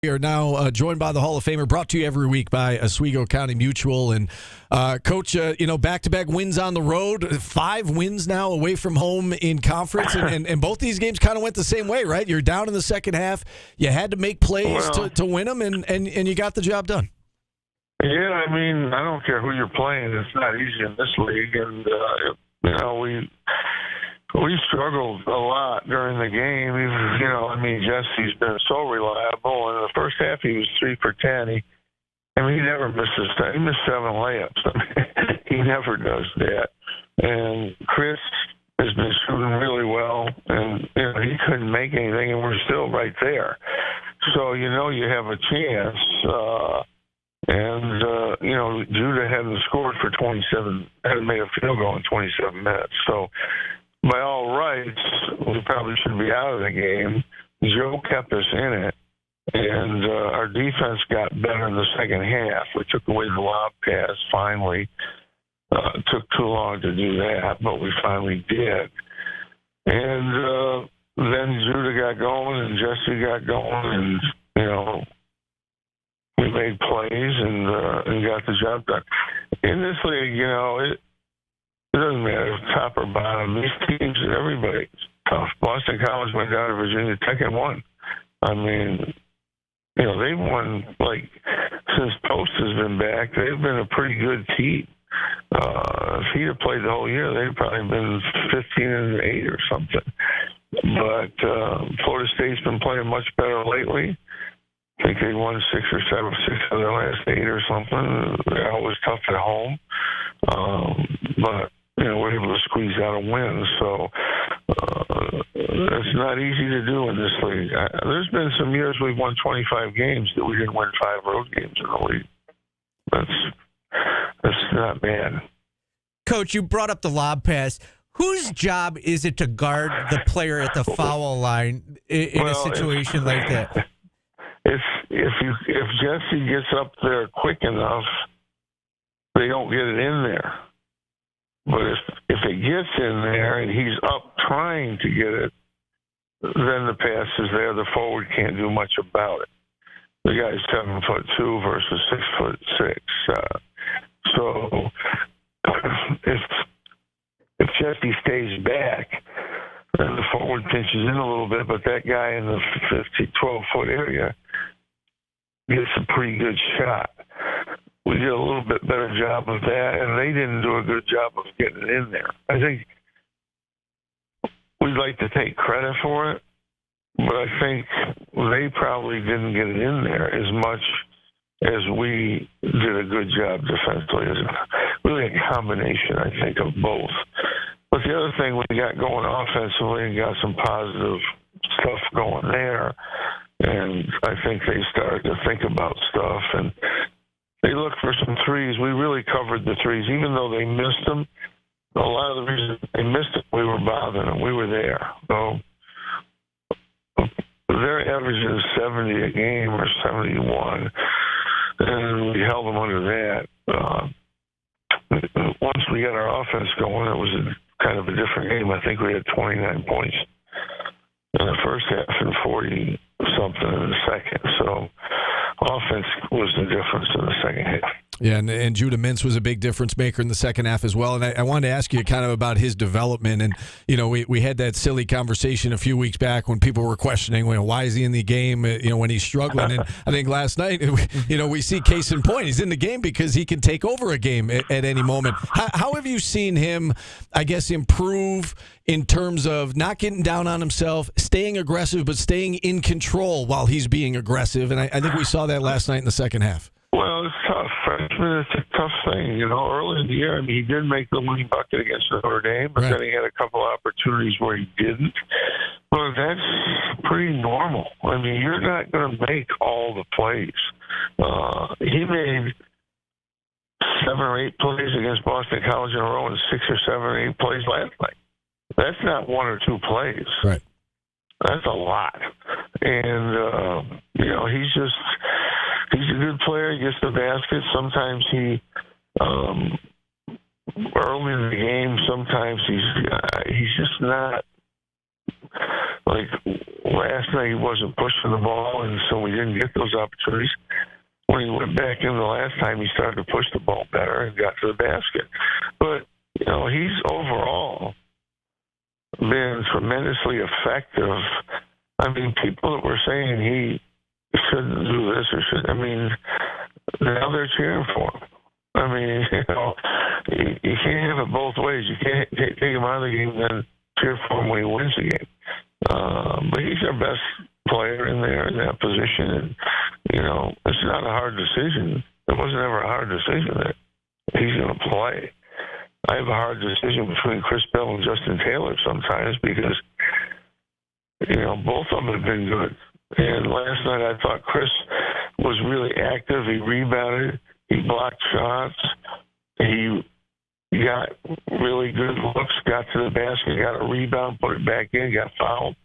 We are now joined by the Hall of Famer, brought to you every week by Oswego County Mutual. And Coach, back-to-back wins on the road, 5 wins now away from home in conference, and both these games kind of went the same way, right? You're down in the second half. You had to make plays to win them, and you got the job done. Yeah, I mean, I don't care who you're playing. It's not easy in this league, and we struggled a lot during the game. Jesse's been so reliable. In the first half, he was 3 for 10. He never misses that. He missed 7 layups. He never does that. And Chris has been shooting really well, and he couldn't make anything, and we're still right there. So you have a chance. Judah hadn't scored for 27. Hadn't made a field goal in 27 minutes. So by all rights, we probably should be out of the game. Joe kept us in it, and our defense got better in the second half. We took away the lob pass finally. It took too long to do that, but we finally did. And then Judah got going, and Jesse got going, and we made plays and got the job done. In this league, it doesn't matter top or bottom. These teams, everybody's tough. Boston College went down to Virginia Tech and won. They've won, since Post has been back, they've been a pretty good team. If he'd have played the whole year, they'd probably been 15-8 or something. But Florida State's been playing much better lately. I think they won 6 or 7, 6 of their last 8 or something. They're always tough at home. But we're able to squeeze out a win. So it's not easy to do in this league. There's been some years we've won 25 games that we didn't win 5 road games in the league. That's not bad. Coach, you brought up the lob pass. Whose job is it to guard the player at the foul line in a situation like that? If Jesse gets up there quick enough, they don't get it in there. But if it gets in there and he's up trying to get it, then the pass is there. The forward can't do much about it. The guy's 7'2" versus 6'6". So if Jesse stays back, then the forward pinches in a little bit, but that guy in the 12-foot area gets a pretty good shot. We did a little bit better job of that, and they didn't do a good job of getting it in there. I think we'd like to take credit for it, but I think they probably didn't get it in there as much as we did a good job defensively. It's really a combination, I think, of both. But the other thing, we got going offensively and got some positive stuff going there, and I think they started to think about stuff, and they looked for some threes. We really covered the threes. Even though they missed them, a lot of the reasons they missed it, we were bothering them. We were there. So they're averaging 70 a game or 71, and we held them under that. Once we got our offense going, it was kind of a different game. I think we had 29 points in the first half and 40-something in the second. So offense was the difference in the second half. Yeah, and Judah Mintz was a big difference maker in the second half as well. And I wanted to ask you kind of about his development. And, we had that silly conversation a few weeks back when people were questioning, why is he in the game, when he's struggling. And I think last night, we see case in point. He's in the game because he can take over a game at any moment. How have you seen him, I guess, improve in terms of not getting down on himself, staying aggressive, but staying in control while he's being aggressive? And I think we saw that last night in the second half. Well, it's tough. Freshman, it's a tough thing. Early in the year, he did make the winning bucket against Notre Dame, but then he had a couple of opportunities where he didn't. But that's pretty normal. You're not going to make all the plays. He made 7 or 8 plays against Boston College in a row and 6 or 7 or 8 plays last night. That's not 1 or 2 plays. Right. That's a lot. And, he's a good player. He gets the basket. Sometimes he, early in the game, sometimes he's just not like last night he wasn't pushing the ball, and so we didn't get those opportunities. When he went back in the last time, he started to push the ball better and got to the basket. But, he's overall been tremendously effective. I mean, people that were saying he shouldn't do this or should, now they're cheering for him. I mean, you can't have it both ways. You can't take him out of the game and then cheer for him when he wins the game. But he's our best player in there in that position. And, it's not a hard decision. It wasn't ever a hard decision that he's going to play. I have a hard decision between Chris Bell and Justin Taylor sometimes because, both of them have been good. And last night I thought Chris was really active. He rebounded. He blocked shots. He got really good looks, got to the basket, got a rebound, put it back in, got fouled.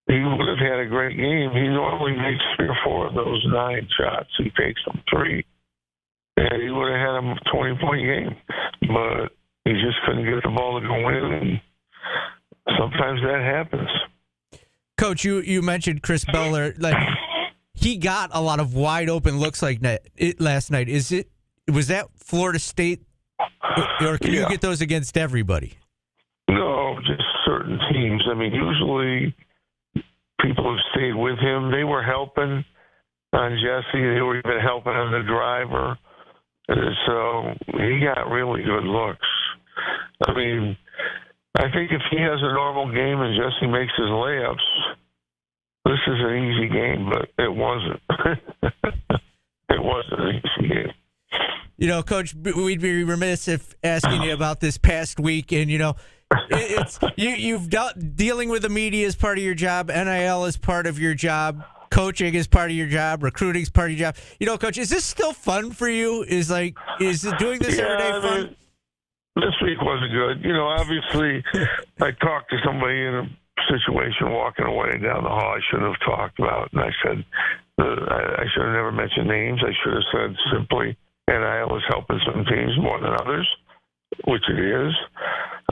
He would have had a great game. He normally makes 3 or 4 of those 9 shots. He takes them 3. And he would have had a 20-point game. But he just couldn't get the ball to go in, and sometimes that happens. Coach, you mentioned Chris Beller. He got a lot of wide open looks last night. Was that Florida State, or can you get those against everybody? No, just certain teams. Usually people who stayed with him, they were helping on Jesse. They were even helping on the driver. And so he got really good looks. I think if he has a normal game and Jesse makes his layups, this is an easy game, but it wasn't. It wasn't an easy game. Coach, we'd be remiss if asking you about this past week. And, you've dealing with the media is part of your job. NIL is part of your job. Coaching is part of your job. Recruiting is part of your job. Coach, is this still fun for you? Is doing this every day fun? This week wasn't good. Obviously, I talked to somebody in a situation walking away down the hall I shouldn't have talked about, and I said, I should have never mentioned names. I should have said simply, NIL is helping some teams more than others, which it is.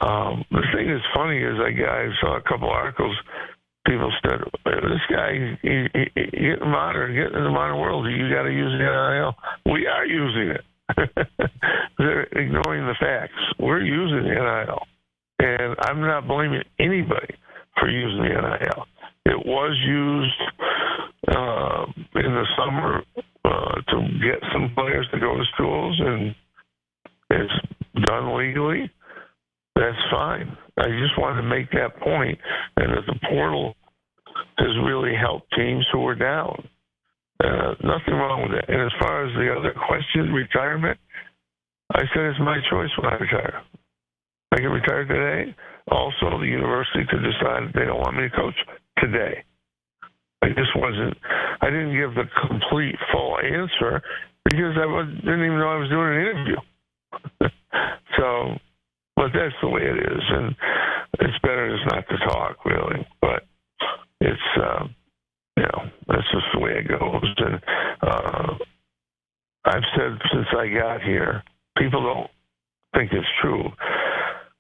The thing that's funny is I saw a couple articles. People said, this guy, he getting modern, getting in the modern world. You got to use the NIL. We are using it. They're ignoring the facts. We're using the NIL. And I'm not blaming anybody for using the NIL. It was used in the summer to get some players to go to schools, and it's done legally. That's fine. I just wanted to make that point, and that the portal has really helped teams who are down. Nothing wrong with it. And as far as the other question, retirement, I said it's my choice when I retire. I can retire today. Also, the university could decide that they don't want me to coach today. I didn't give the complete, full answer because didn't even know I was doing an interview. But that's the way it is. And it's better just not to talk, really. But it's, that's just the way it goes. And I've said since I got here, people don't think it's true,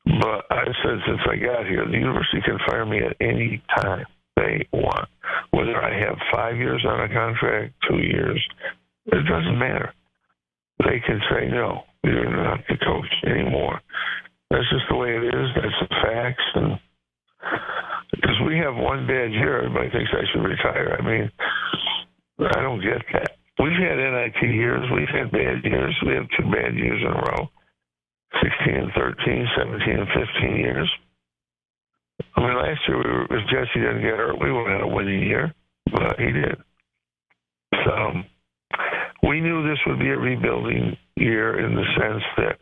but I've said since I got here, the university can fire me at any time they want. Whether I have 5 years on a contract, 2 years, it doesn't matter. They can say, no, you're not the coach anymore. That's just the way it is. That's the facts. And because we have one bad year, everybody thinks I should retire. I don't get that. We've had NIT years. We've had bad years. We have 2 bad years in a row, 16 and 13, 17 and 15 years. Last year, if Jesse didn't get hurt, we would have had a winning year, but he did. So we knew this would be a rebuilding year in the sense that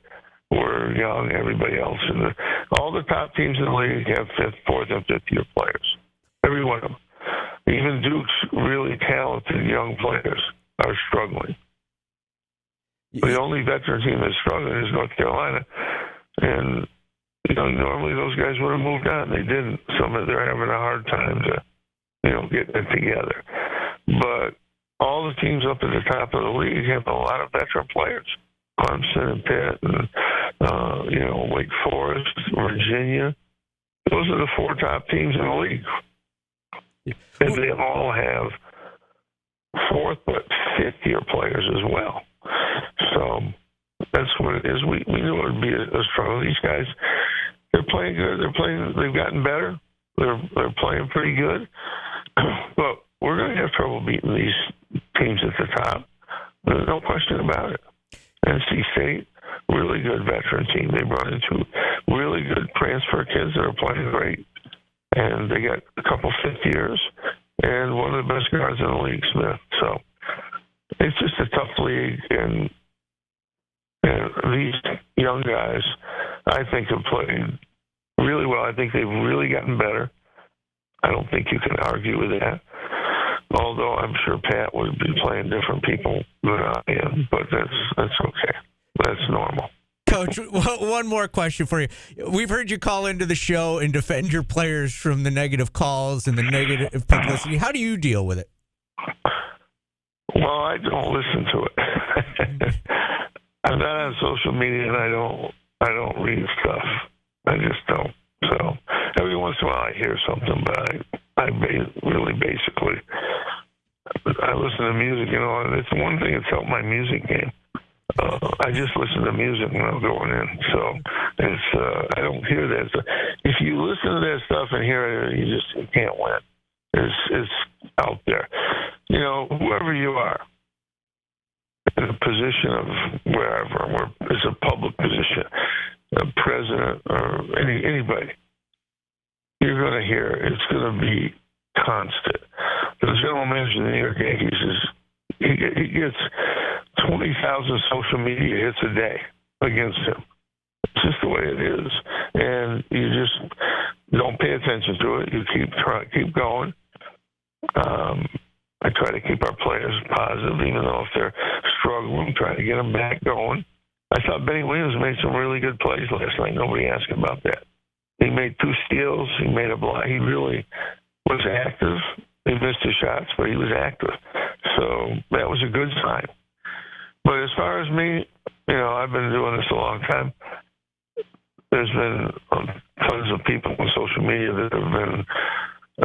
we're young, everybody else. And all the top teams in the league have 4th and 5th year players. Every one of them. Even Duke's really talented young players are struggling. The only veteran team that's struggling is North Carolina. And, normally those guys would have moved on. They didn't. They're having a hard time to, get it together. But all the teams up at the top of the league have a lot of veteran players. Clemson and Pitt and, Wake Forest, Virginia. Those are the 4 top teams in the league. And they all have fourth but fifth year players as well. So that's what it is. We knew it would be a struggle. These guys, they're playing good. They've gotten better. They're playing pretty good. But we're going to have trouble beating these teams at the top. There's no question about it. NC State, really good veteran team. They brought in two really good transfer kids that are playing great. And they got a couple fifth years and one of the best guards in the league, Smith. So it's just a tough league. And these young guys, I think, have played really well. I think they've really gotten better. I don't think you can argue with that. Although I'm sure Pat would be playing different people than I am, but that's okay. That's normal. Coach, one more question for you. We've heard you call into the show and defend your players from the negative calls and the negative publicity. How do you deal with it? Well, I don't listen to it. I'm not on social media, and I don't read stuff. I just don't. So every once in a while I hear something, but I really basically I listen to music. You know, and it's one thing that's helped my music game. I just listen to music when I'm going in, so it's I don't hear that. So if you listen to that stuff and hear it, you can't win. It's out there. You know, whoever you are in a position of wherever, it's a public position, a president or anybody, you're going to hear it's going to be constant. The general manager of the New York Yankees he gets 20,000 social media hits a day against him. It's just the way it is, and you just don't pay attention to it. You keep going. I try to keep our players positive, even though if they're struggling, trying to get them back going. I thought Benny Williams made some really good plays last night. Nobody asked about that. He made 2 steals. He made a block. He really was active. He missed his shots, but he was active. So that was a good sign. But as far as me, you know, I've been doing this a long time. There's been tons of people on social media that have been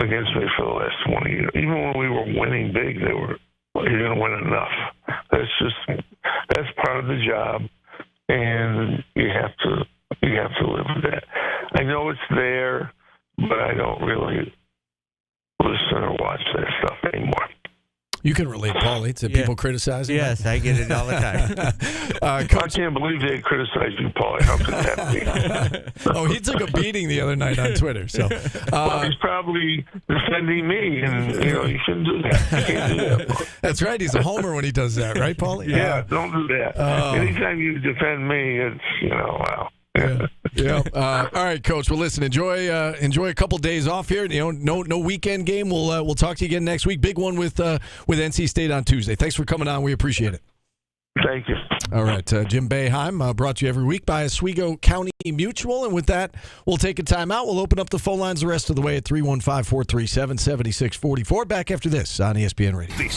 against me for the last 20 years. Even when we were winning big, they were, well, you didn't win enough. That's part of the job, and you have to live with that. I know it's there, but I don't really listen or watch that stuff anymore. You can relate, Paulie, to people criticizing. Yes, I get it all the time. Coach, I can't believe they criticized you, Paulie. How could that be? Oh, he took a beating the other night on Twitter. So, well, he's probably defending me, and you shouldn't do that. You can't do that. That's right. He's a homer when he does that, right, Paulie? Yeah, don't do that. Anytime you defend me, it's wow. Yeah. All right, Coach. Well, listen. Enjoy a couple days off here. No weekend game. We'll talk to you again next week. Big one with NC State on Tuesday. Thanks for coming on. We appreciate it. Thank you. All right, Jim Boeheim, brought to you every week by Oswego County Mutual. And with that, we'll take a timeout. We'll open up the phone lines the rest of the way at 315-437-7644. Back after this on ESPN Radio.